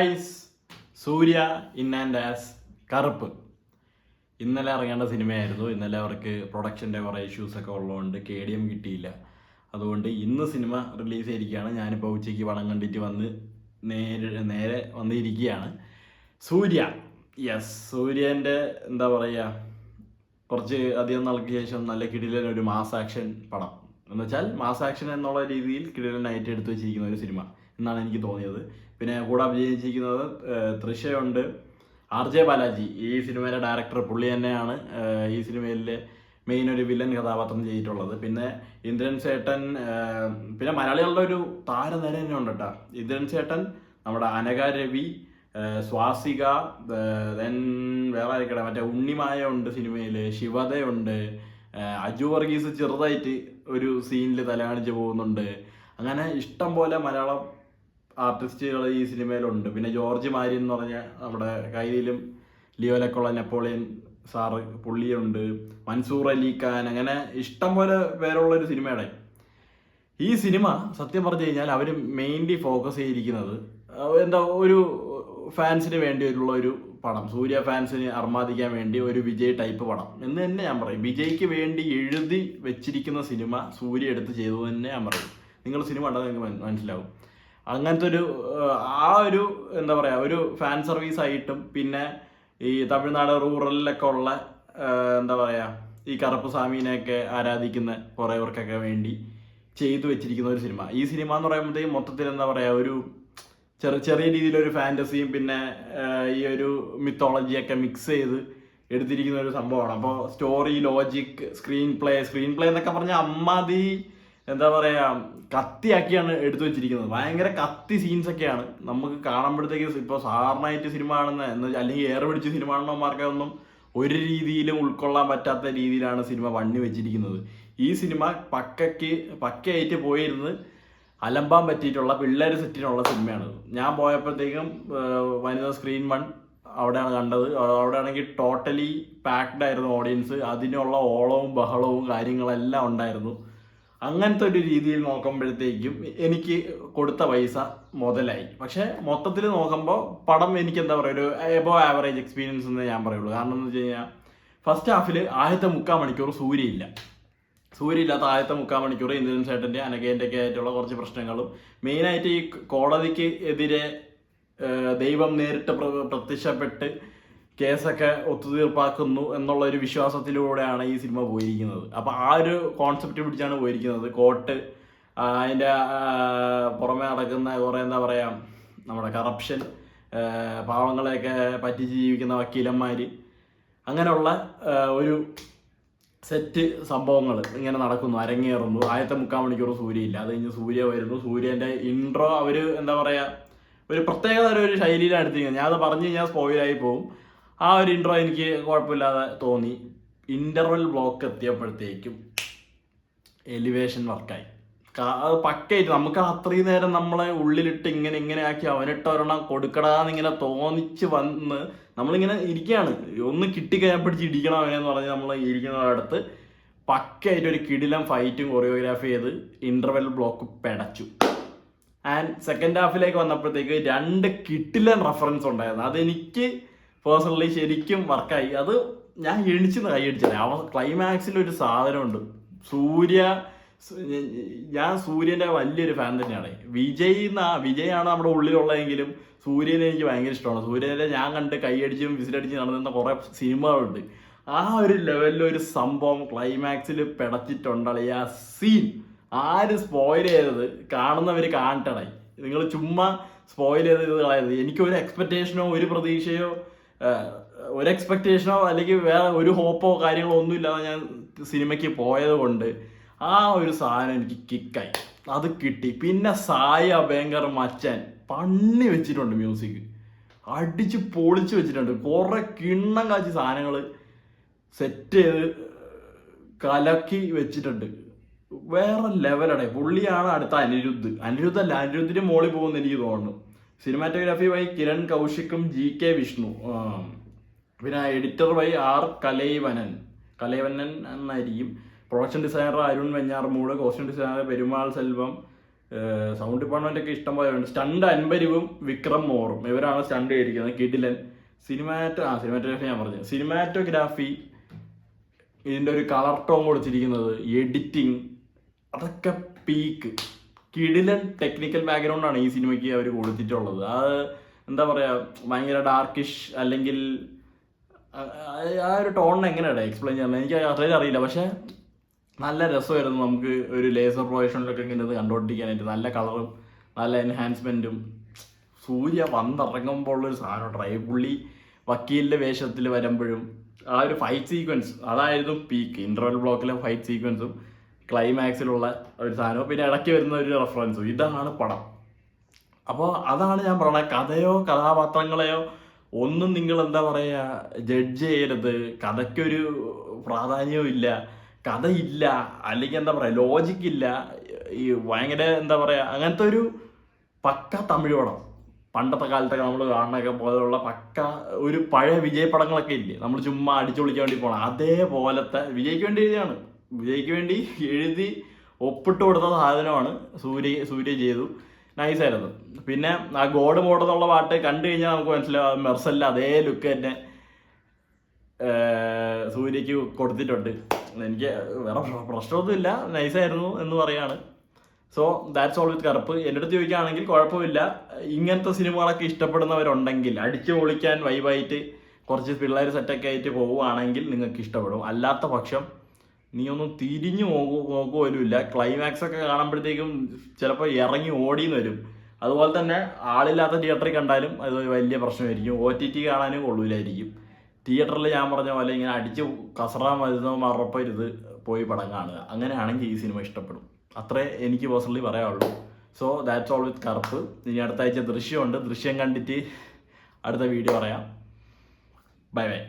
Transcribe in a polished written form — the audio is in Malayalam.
Guys, Surya in and as കറുപ്പ് ഇന്നലെ ഇറങ്ങേണ്ട സിനിമയായിരുന്നു. ഇന്നലെ അവർക്ക് പ്രൊഡക്ഷൻ്റെ കുറേ ഇഷ്യൂസൊക്കെ ഉള്ളതുകൊണ്ട് KDM കിട്ടിയില്ല. അതുകൊണ്ട് ഇന്ന് സിനിമ റിലീസ് ചെയ്തിരിക്കുകയാണ്. ഞാനിപ്പോൾ ഉച്ചയ്ക്ക് പടം കണ്ടിട്ട് വന്ന് നേരെ വന്നിരിക്കുകയാണ്. സൂര്യ, യെസ്, സൂര്യൻ്റെ എന്താ പറയുക, കുറച്ച് അധികം നാൾക്ക് ശേഷം നല്ല കിടിലൻ ഒരു മാസ് ആക്ഷൻ പടം എന്ന് വെച്ചാൽ മാസ് ആക്ഷൻ എന്നുള്ള രീതിയിൽ കിടിലനായിട്ട് എടുത്തു വെച്ചിരിക്കുന്ന ഒരു സിനിമ എന്നാണ് എനിക്ക് തോന്നിയത്. പിന്നെ കൂടെ അഭിനയിച്ചിരിക്കുന്നത് തൃഷയുണ്ട്, RJ ബാലാജി ഈ സിനിമയിലെ ഡയറക്ടർ, പുള്ളി തന്നെയാണ് ഈ സിനിമയിലെ മെയിൻ ഒരു വില്ലൻ കഥാപാത്രം ചെയ്തിട്ടുള്ളത്. പിന്നെ ഇന്ദ്രൻ ചേട്ടൻ, പിന്നെ മലയാളികളുടെ ഒരു താരനിര തന്നെ ഉണ്ട് കേട്ടോ. ഇന്ദ്രൻ ചേട്ടൻ, നമ്മുടെ അനഘ രവി, സ്വാസിക, ദെൻ വേറെ ആയിരിക്കട്ടെ, മറ്റേ ഉണ്ണിമായ ഉണ്ട് സിനിമയിൽ, ശിവതയുണ്ട്, അജു വർഗീസ് ചെറുതായിട്ട് ഒരു സീനിൽ തലകാണിച്ച് പോകുന്നുണ്ട്. അങ്ങനെ ഇഷ്ടം പോലെ മലയാളം ആർട്ടിസ്റ്റുകൾ ഈ സിനിമയിലുണ്ട്. പിന്നെ ജോർജ് മാരി എന്ന് പറഞ്ഞ നമ്മുടെ കയ്യിലും ലിയോലക്കുള്ള നെപ്പോളിയൻ സാറ് പുള്ളിയുണ്ട്, മൻസൂർ അലി ഖാൻ, അങ്ങനെ ഇഷ്ടം പോലെ പേരുള്ളൊരു സിനിമയുടെ ഈ സിനിമ സത്യം പറഞ്ഞു കഴിഞ്ഞാൽ അവർ മെയിൻലി ഫോക്കസ് ചെയ്തിരിക്കുന്നത് എന്താ ഒരു ഫാൻസിന് വേണ്ടിയിട്ടുള്ള ഒരു പടം, സൂര്യ ഫാൻസിന് അർമാദിക്കാൻ വേണ്ടി ഒരു വിജയ് ടൈപ്പ് പടം എന്ന് തന്നെ ഞാൻ പറയും. വിജയ്ക്ക് വേണ്ടി എഴുതി വെച്ചിരിക്കുന്ന സിനിമ സൂര്യ എടുത്ത് ചെയ്തു തന്നെ ഞാൻ പറയും. നിങ്ങൾ സിനിമ കണ്ടാൽ നിങ്ങൾക്ക് മനസ്സിലാവും. അങ്ങനത്തെ ഒരു ഒരു എന്താ പറയുക, ഒരു ഫാൻ സർവീസ് ആയിട്ടും പിന്നെ ഈ തമിഴ്നാട് റൂറലിലൊക്കെ ഉള്ള എന്താ പറയുക, ഈ കറുപ്പ് സ്വാമീനെയൊക്കെ ആരാധിക്കുന്ന കുറേവർക്കൊക്കെ വേണ്ടി ചെയ്തു വെച്ചിരിക്കുന്ന ഒരു സിനിമ. ഈ സിനിമ എന്ന് പറയുമ്പോഴത്തേക്കും മൊത്തത്തിൽ എന്താ പറയുക, ഒരു ചെറിയ രീതിയിലൊരു ഫാൻറ്റസിയും പിന്നെ ഈ ഒരു മിത്തോളജിയൊക്കെ മിക്സ് ചെയ്ത് എടുത്തിരിക്കുന്ന ഒരു സംഭവമാണ്. അപ്പോൾ സ്റ്റോറി, ലോജിക്, സ്ക്രീൻ പ്ലേ എന്നൊക്കെ പറഞ്ഞാൽ അമ്മാതി എന്താ പറയുക, കത്തിയാക്കിയാണ് എടുത്തു വെച്ചിരിക്കുന്നത്. ഭയങ്കര കത്തി സീൻസൊക്കെയാണ് നമുക്ക് കാണുമ്പോഴത്തേക്ക്. ഇപ്പോൾ സാധാരണയായിട്ട് സിനിമ കാണുന്ന അല്ലെങ്കിൽ ഏറെ പിടിച്ച് സിനിമ കാണുന്നവന്മാർക്കൊന്നും ഒരു രീതിയിലും ഉൾക്കൊള്ളാൻ പറ്റാത്ത രീതിയിലാണ് സിനിമ വണ്ണി വെച്ചിരിക്കുന്നത്. ഈ സിനിമ പക്കയായിട്ട് പോയിരുന്ന് അലമ്പാൻ പറ്റിയിട്ടുള്ള പിള്ളേർ സെറ്റിനുള്ള സിനിമയാണ്. ഞാൻ പോയപ്പോഴത്തേക്കും വനിതാ സ്ക്രീൻ 1 അവിടെയാണ് കണ്ടത്. അവിടെ ആണെങ്കിൽ ടോട്ടലി പാക്ഡ് ആയിരുന്നു ഓഡിയൻസ്. അതിനുള്ള ഓളവും ബഹളവും കാര്യങ്ങളെല്ലാം ഉണ്ടായിരുന്നു. അങ്ങനത്തെ ഒരു രീതിയിൽ നോക്കുമ്പോഴത്തേക്കും എനിക്ക് കൊടുത്ത പൈസ മുതലായി. പക്ഷേ മൊത്തത്തിൽ നോക്കുമ്പോൾ പടം എനിക്ക് എന്താ പറയുക, ഒരു എബോ ആവറേജ് എക്സ്പീരിയൻസ് എന്ന് ഞാൻ പറയുള്ളൂ. കാരണം എന്ന് വെച്ച് കഴിഞ്ഞാൽ ഫസ്റ്റ് ഹാഫിൽ ആദ്യത്തെ 3/4 മണിക്കൂർ സൂര്യ ഇല്ലാത്ത ആദ്യത്തെ 3/4 മണിക്കൂർ ഇന്ദ്രൻ ചേട്ടൻ്റെ അനഘേൻ്റെ ഒക്കെ ആയിട്ടുള്ള കുറച്ച് പ്രശ്നങ്ങളും, മെയിനായിട്ട് ഈ കോടതിക്ക് എതിരെ ദൈവം നേരിട്ട് പ്രത്യക്ഷപ്പെട്ട് കേസൊക്കെ ഒത്തുതീർപ്പാക്കുന്നു എന്നുള്ള ഒരു വിശ്വാസത്തിലൂടെയാണ് ഈ സിനിമ പോയിരിക്കുന്നത്. അപ്പോൾ ആ ഒരു കോൺസെപ്റ്റ് പിടിച്ചാണ് പോയിരിക്കുന്നത്. കോർട്ട്, അതിൻ്റെ പുറമെ നടക്കുന്ന കുറേ എന്താ പറയുക, നമ്മുടെ കറപ്ഷൻ, പാവങ്ങളെയൊക്കെ പറ്റിച്ച് ജീവിക്കുന്ന വക്കീലന്മാർ, അങ്ങനെയുള്ള ഒരു സെറ്റ് സംഭവങ്ങൾ ഇങ്ങനെ നടക്കുന്നു, അരങ്ങേറുന്നു. ആദ്യത്തെ 3/4 മണിക്കൂർ സൂര്യ ഇല്ല. അത് കഴിഞ്ഞ് സൂര്യ വരുന്നു. സൂര്യൻ്റെ ഇൻട്രോ അവർ എന്താ പറയുക, ഒരു പ്രത്യേക തരം ഒരു ശൈലിയിലാണ് എടുത്തിരിക്കുന്നത്. ഞാനത് പറഞ്ഞു കഴിഞ്ഞാൽ സ്പോയിലായി പോകും. ആ ഒരു ഇൻട്രോ എനിക്ക് കുഴപ്പമില്ലാതെ തോന്നി. ഇൻ്റർവെൽ ബ്ലോക്ക് എത്തിയപ്പോഴത്തേക്കും എലിവേഷൻ വർക്കായി. അത് പക്കയായിട്ട് നമുക്ക് അത്രയും നേരം നമ്മളെ ഉള്ളിലിട്ട് ഇങ്ങനെ ആക്കി അവനിട്ട് ഒരെണ്ണം കൊടുക്കടാന്നിങ്ങനെ തോന്നിച്ച് വന്ന് നമ്മളിങ്ങനെ ഇരിക്കുകയാണ്. ഒന്ന് കിട്ടിക്കഴിഞ്ഞാൽ പിടിച്ച് ഇടിക്കണം അവനെന്ന് പറഞ്ഞ് നമ്മൾ ഇരിക്കുന്നതിനടുത്ത് പക്കയായിട്ട് ഒരു കിടിലം ഫൈറ്റും കൊറിയോഗ്രാഫി ചെയ്ത് ഇൻ്റർവെൽ ബ്ലോക്ക് പെടച്ചു. ആൻഡ് സെക്കൻഡ് ഹാഫിലേക്ക് വന്നപ്പോഴത്തേക്ക് 2 കിടിലൻ റെഫറൻസ് ഉണ്ടായിരുന്നു. അതെനിക്ക് പേഴ്സണലി ശരിക്കും വർക്കായി. അത് ഞാൻ എണിച്ചെന്ന് കൈയടിച്ചത്. ക്ലൈമാക്സിൽ ഒരു സാധനമുണ്ട്. ഞാൻ സൂര്യൻ്റെ വലിയൊരു ഫാൻ തന്നെയാണ്. വിജയാണ് നമ്മുടെ ഉള്ളിലുള്ളതെങ്കിലും സൂര്യനെ എനിക്ക് ഭയങ്കര ഇഷ്ടമാണ്. സൂര്യനെ ഞാൻ കണ്ട് കൈയടിച്ചും വിസിലടിച്ചും നടന്നിരുന്ന കുറേ സിനിമകളുണ്ട്. ആ ഒരു ലെവലിൽ ഒരു സംഭവം ക്ലൈമാക്സിൽ പിടച്ചിട്ടുണ്ടല്ലേ. ആ സീൻ ആര് സ്പോയിൽ ചെയ്തത് കാണുന്നവർ കാണട്ടണേ. നിങ്ങൾ ചുമ്മാ സ്പോയിൽ ചെയ്ത് കളയരുത്. എനിക്കൊരു എക്സ്പെക്റ്റേഷനോ ഒരു പ്രതീക്ഷയോ അല്ലെങ്കിൽ വേറെ ഒരു ഹോപ്പോ കാര്യങ്ങളോ ഒന്നും ഇല്ലാതെ ഞാൻ സിനിമയ്ക്ക് പോയത് കൊണ്ട് ആ ഒരു സാധനം എനിക്ക് കിക്കായി. അത് കിട്ടി. പിന്നെ സായി അഭയങ്കർ മച്ചാൻ പണി വെച്ചിട്ടുണ്ട്. മ്യൂസിക് അടിച്ച് പൊളിച്ച് വെച്ചിട്ടുണ്ട്. കുറേ കിണ്ണം കാച്ചി സാധനങ്ങൾ സെറ്റ് ചെയ്ത് കലക്കി വെച്ചിട്ടുണ്ട്. വേറെ ലെവലടെ. പുള്ളിയാണ് അടുത്ത അനിരുദ്ധല്ല, മോളിൽ പോകുമെന്ന് എനിക്ക് തോന്നുന്നു. സിനിമാറ്റോഗ്രാഫി ബൈ കിരൺ കൗശിക്കും GK വിഷ്ണു. പിന്നെ എഡിറ്റർ ബൈ R കലൈവനൻ എന്നായിരിക്കും. Production designer Arun Venjaramoodu, costume designer Perumal Selvam, sound department ഒക്കെ ഇഷ്ടം പോലെ ഉണ്ട്. സ്റ്റണ്ട് അൻപരിവും വിക്രം മോറും ഇവരാണ് സ്റ്റണ്ട് ചെയ്തിരിക്കുന്നത്. കിഡിലൻ. സിനിമാറ്റോഗ്രാഫി ഞാൻ പറഞ്ഞു. സിനിമാറ്റോഗ്രാഫി, ഇതിൻ്റെ ഒരു കളർ ടോൺ കൊടുത്തിരിക്കുന്നത്, എഡിറ്റിംഗ്, അതൊക്കെ പീക്ക്. കിഡിലൻ ടെക്നിക്കൽ ബാക്ക്ഗ്രൗണ്ടാണ് ഈ സിനിമയ്ക്ക് അവർ കൊടുത്തിട്ടുള്ളത്. അത് എന്താ പറയുക, ഭയങ്കര ഡാർക്കിഷ് അല്ലെങ്കിൽ ആ ഒരു ടോണിനെ എങ്ങനെയാണ് എക്സ്പ്ലെയിൻ ചെയ്യാൻ എനിക്ക് അത്രയും അറിയില്ല. പക്ഷെ നല്ല രസമായിരുന്നു നമുക്ക് ഒരു ലേസർ പ്രൊജക്ഷനിലൊക്കെ ഇങ്ങനെ ഇത് കണ്ടുകൊണ്ടിരിക്കാനായിട്ട്. നല്ല കളറും നല്ല എൻഹാൻസ്മെൻറ്റും. സൂര്യ വന്നിറങ്ങുമ്പോൾ ഉള്ളൊരു സാധനം ട്രൈ. പുള്ളി വക്കീലിൻ്റെ വേഷത്തിൽ വരുമ്പോഴും ആ ഒരു ഫൈറ്റ് സീക്വൻസ് അതായിരുന്നു പീക്ക്. ഇൻ്റർവെൽ ബ്ലോക്കിലെ ഫൈറ്റ് സീക്വൻസും ക്ലൈമാക്സിലുള്ള ഒരു സാധനവും പിന്നെ ഇടയ്ക്ക് വരുന്ന ഒരു റെഫറൻസും, ഇതാണ് പടം. അപ്പോൾ അതാണ് ഞാൻ പറയുന്നത്. കഥയോ കഥാപാത്രങ്ങളെയോ ഒന്നും നിങ്ങൾ എന്താ പറയുക ജഡ്ജ് ചെയ്യരുത്. കഥയ്ക്കൊരു പ്രാധാന്യവും ഇല്ല, കഥയില്ല, അല്ലെങ്കിൽ എന്താ പറയുക ലോജിക്കില്ല. ഈ ഭയങ്കര എന്താ പറയുക അങ്ങനത്തെ ഒരു പക്ക തമിഴ് പടം. പണ്ടത്തെ കാലത്തൊക്കെ നമ്മൾ കാണുന്നൊക്കെ പോലെയുള്ള പക്ക ഒരു പഴയ വിജയ് പടങ്ങളൊക്കെ ഇല്ലേ, നമ്മൾ ചുമ്മാ അടിച്ചു പൊളിക്കാൻ വേണ്ടി പോകണം, അതേപോലത്തെ വിജയ്ക്ക് വേണ്ടി എഴുതിയാണ്. വിജയ്ക്ക് വേണ്ടി എഴുതി ഒപ്പിട്ട് കൊടുത്ത സാധനമാണ് സൂര്യ ചെയ്തു. നൈസായിരുന്നു. പിന്നെ ആ ഗോഡ് മോഡ് എന്നുള്ള പാട്ട് കണ്ടു കഴിഞ്ഞാൽ നമുക്ക് മനസ്സിലാവും മെർസലിൻ്റെ അതേ ലുക്ക് തന്നെ സൂര്യക്ക് കൊടുത്തിട്ടുണ്ട്. എനിക്ക് വേറെ പ്രശ്നമൊന്നുമില്ല, നൈസായിരുന്നു എന്ന് പറയാണ്. സോ ദാറ്റ്സ് ഓൾ വിത്ത് കറുപ്പ്. എൻ്റെ അടുത്ത് ചോദിക്കുകയാണെങ്കിൽ കുഴപ്പമില്ല. ഇങ്ങനത്തെ സിനിമകളൊക്കെ ഇഷ്ടപ്പെടുന്നവരുണ്ടെങ്കിൽ, അടിച്ചു പൊളിക്കാൻ വൈബായിട്ട് കുറച്ച് പിള്ളേർ സെറ്റൊക്കെ ആയിട്ട് പോവുകയാണെങ്കിൽ നിങ്ങൾക്ക് ഇഷ്ടപ്പെടും. അല്ലാത്ത പക്ഷം നീ ഒന്നും തിരിഞ്ഞു നോക്കുപോലുമില്ല. ക്ലൈമാക്സ് ഒക്കെ കാണുമ്പോഴത്തേക്കും ചിലപ്പോൾ ഇറങ്ങി ഓടിയെന്ന് വരും. അതുപോലെ തന്നെ ആളില്ലാത്ത തിയേറ്ററിൽ കണ്ടാലും അത് വലിയ പ്രശ്നമായിരിക്കും. OTT കാണാനും കൊള്ളൂലായിരിക്കും. തിയേറ്ററിൽ ഞാൻ പറഞ്ഞ പോലെ ഇങ്ങനെ അടിച്ച് കസറാൻ വരുന്ന മറപ്പരുത്, പോയി പടം കാണുക. അങ്ങനെയാണെങ്കിൽ ഈ സിനിമ ഇഷ്ടപ്പെടും. അത്രേ എനിക്ക് പേഴ്സണലി പറയാനുള്ളൂ. സോ ദാറ്റ്സ് ഓൾ വിത്ത് കറുപ്പ്. ഇനി അടുത്ത ആഴ്ച ദൃശ്യമുണ്ട്. ദൃശ്യം കണ്ടിട്ട് അടുത്ത വീഡിയോ പറയാം. Bye bye.